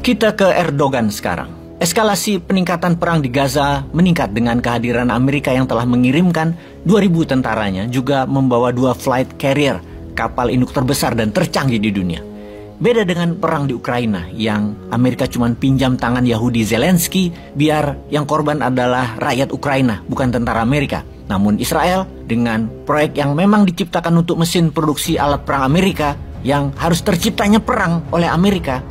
Kita ke Erdogan sekarang. Eskalasi peningkatan perang di Gaza meningkat dengan kehadiran Amerika yang telah mengirimkan 2.000 tentaranya, juga membawa 2 flight carrier, kapal induk terbesar dan tercanggih di dunia. Beda dengan perang di Ukraina yang Amerika cuma pinjam tangan Yahudi Zelensky biar yang korban adalah rakyat Ukraina, bukan tentara Amerika. Namun Israel dengan proyek yang memang diciptakan untuk mesin produksi alat perang Amerika yang harus terciptanya perang oleh Amerika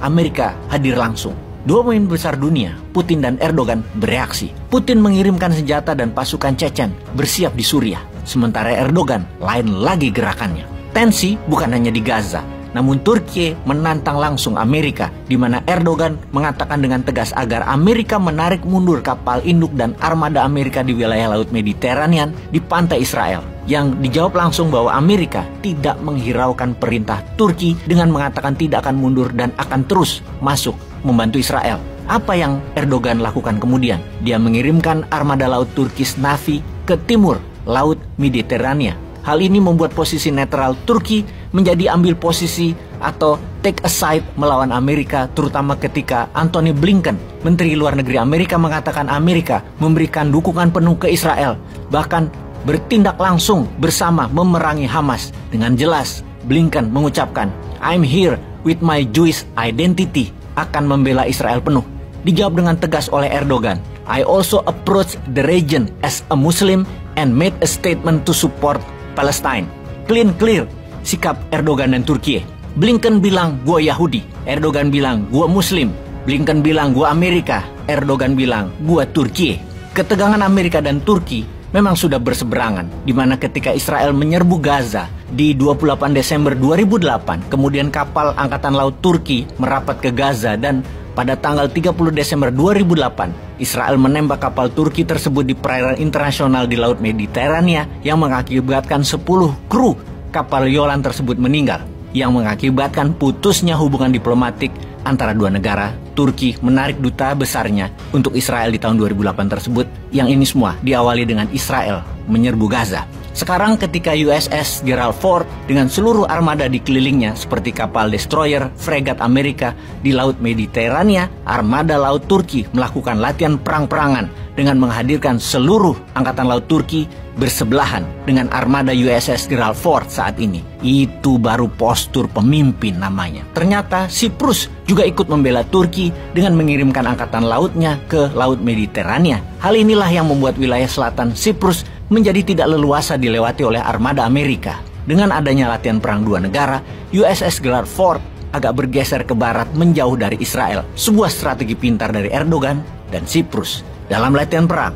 hadir langsung. Dua pemimpin besar dunia, Putin dan Erdogan, bereaksi. Putin mengirimkan senjata dan pasukan Chechen bersiap di Suriah. Sementara Erdogan lain lagi gerakannya. Tensi bukan hanya di Gaza, namun Turki menantang langsung Amerika, di mana Erdogan mengatakan dengan tegas agar Amerika menarik mundur kapal induk dan armada Amerika di wilayah Laut Mediterranean di pantai Israel. Yang dijawab langsung bahwa Amerika tidak menghiraukan perintah Turki dengan mengatakan tidak akan mundur dan akan terus masuk membantu Israel. Apa yang Erdogan lakukan kemudian? Dia mengirimkan armada laut Turkish Navy ke timur Laut Mediterania. Hal ini membuat posisi netral Turki menjadi ambil posisi atau take a side melawan Amerika, terutama ketika Antony Blinken, Menteri Luar Negeri Amerika, mengatakan Amerika memberikan dukungan penuh ke Israel, bahkan bertindak langsung bersama memerangi Hamas. Dengan jelas, Blinken mengucapkan, "I'm here with my Jewish identity," akan membela Israel penuh. Dijawab dengan tegas oleh Erdogan, "I also approach the region as a Muslim and made a statement to support Palestine." Clear sikap Erdogan dan Turki. Blinken bilang gua Yahudi, Erdogan bilang gua Muslim. Blinken bilang gua Amerika, Erdogan bilang gua Turki. Ketegangan Amerika dan Turki memang sudah berseberangan, di mana ketika Israel menyerbu Gaza di 28 Desember 2008, kemudian kapal Angkatan Laut Turki merapat ke Gaza dan pada tanggal 30 Desember 2008, Israel menembak kapal Turki tersebut di perairan internasional di Laut Mediterania yang mengakibatkan 10 kru kapal Yolan tersebut meninggal, yang mengakibatkan putusnya hubungan diplomatik antara dua negara. Turki menarik duta besarnya untuk Israel di tahun 2008 tersebut, yang ini semua diawali dengan Israel menyerbu Gaza. Sekarang ketika USS Gerald Ford dengan seluruh armada dikelilingnya seperti kapal destroyer, fregat Amerika di Laut Mediterania, armada laut Turki melakukan latihan perang-perangan dengan menghadirkan seluruh angkatan laut Turki bersebelahan dengan armada USS Gerald Ford saat ini. Itu baru postur pemimpin namanya. Ternyata Siprus juga ikut membela Turki dengan mengirimkan angkatan lautnya ke Laut Mediterania. Hal inilah yang membuat wilayah selatan Siprus menjadi tidak leluasa dilewati oleh armada Amerika. Dengan adanya latihan perang dua negara, USS Gerald Ford agak bergeser ke barat menjauh dari Israel. Sebuah strategi pintar dari Erdogan dan Siprus. Dalam latihan perang,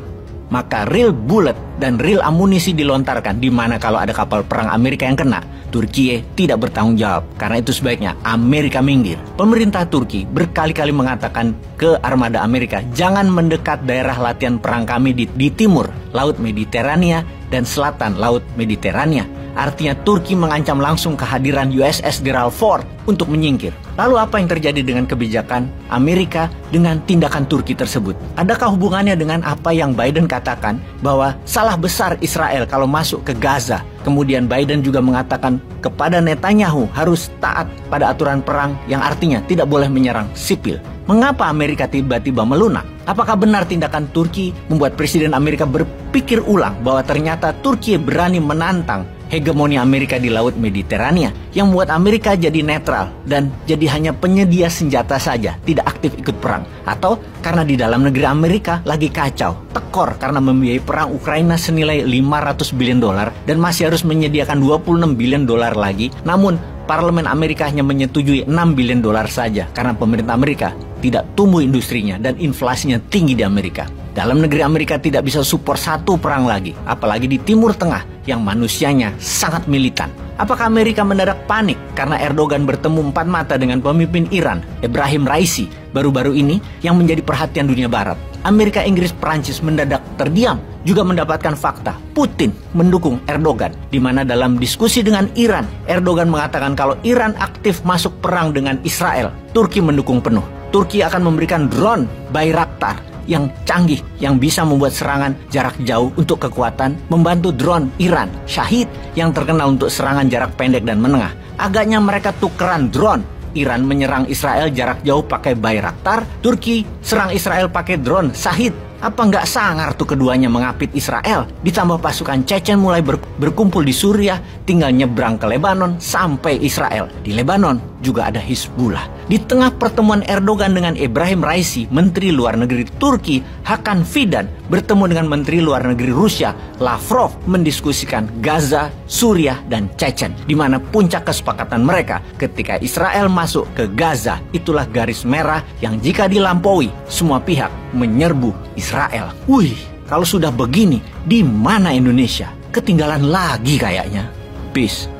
maka real bullet dan real amunisi dilontarkan, di mana kalau ada kapal perang Amerika yang kena, Turki tidak bertanggung jawab. Karena itu sebaiknya Amerika minggir. Pemerintah Turki berkali-kali mengatakan ke armada Amerika, jangan mendekat daerah latihan perang kami di timur Laut Mediterania dan selatan Laut Mediterania. Artinya Turki mengancam langsung kehadiran USS Gerald Ford untuk menyingkir. Lalu apa yang terjadi dengan kebijakan Amerika dengan tindakan Turki tersebut? Adakah hubungannya dengan apa yang Biden katakan bahwa salah besar Israel kalau masuk ke Gaza? Kemudian Biden juga mengatakan kepada Netanyahu harus taat pada aturan perang yang artinya tidak boleh menyerang sipil. Mengapa Amerika tiba-tiba melunak? Apakah benar tindakan Turki membuat Presiden Amerika berpikir ulang bahwa ternyata Turki berani menantang hegemoni Amerika di Laut Mediterania, yang membuat Amerika jadi netral dan jadi hanya penyedia senjata saja, tidak aktif ikut perang? Atau karena di dalam negeri Amerika lagi kacau, tekor karena membiayai perang Ukraina senilai 500 billion dolar dan masih harus menyediakan 26 billion dolar lagi, namun Parlemen Amerika hanya menyetujui 6 billion dolar saja karena pemerintah Amerika tidak tumbuh industrinya dan inflasinya tinggi di Amerika. Dalam negeri Amerika tidak bisa support satu perang lagi, apalagi di Timur Tengah yang manusianya sangat militan. Apakah Amerika mendadak panik karena Erdogan bertemu empat mata dengan pemimpin Iran, Ebrahim Raisi, baru-baru ini yang menjadi perhatian dunia barat? Amerika, Inggris, Perancis mendadak terdiam, juga mendapatkan fakta Putin mendukung Erdogan, di mana dalam diskusi dengan Iran, Erdogan mengatakan kalau Iran aktif masuk perang dengan Israel, Turki mendukung penuh. Turki akan memberikan drone Bayraktar yang canggih yang bisa membuat serangan jarak jauh untuk kekuatan, membantu drone Iran Shahid yang terkenal untuk serangan jarak pendek dan menengah. Agaknya mereka tukeran drone Iran menyerang Israel jarak jauh pakai Bayraktar, Turki serang Israel pakai drone Shahid. Apa nggak sangar tuh keduanya mengapit Israel? Ditambah pasukan Chechen mulai berkumpul di Suriah, tinggal nyebrang ke Lebanon sampai Israel. Di Lebanon juga ada Hizbullah. Di tengah pertemuan Erdogan dengan Ebrahim Raisi, Menteri Luar Negeri Turki, Hakan Fidan bertemu dengan Menteri Luar Negeri Rusia, Lavrov, mendiskusikan Gaza, Suriah, dan Chechen, di mana puncak kesepakatan mereka ketika Israel masuk ke Gaza. Itulah garis merah yang jika dilampaui, semua pihak menyerbu Israel. Wih, kalau sudah begini, di mana Indonesia? Ketinggalan lagi kayaknya. Peace.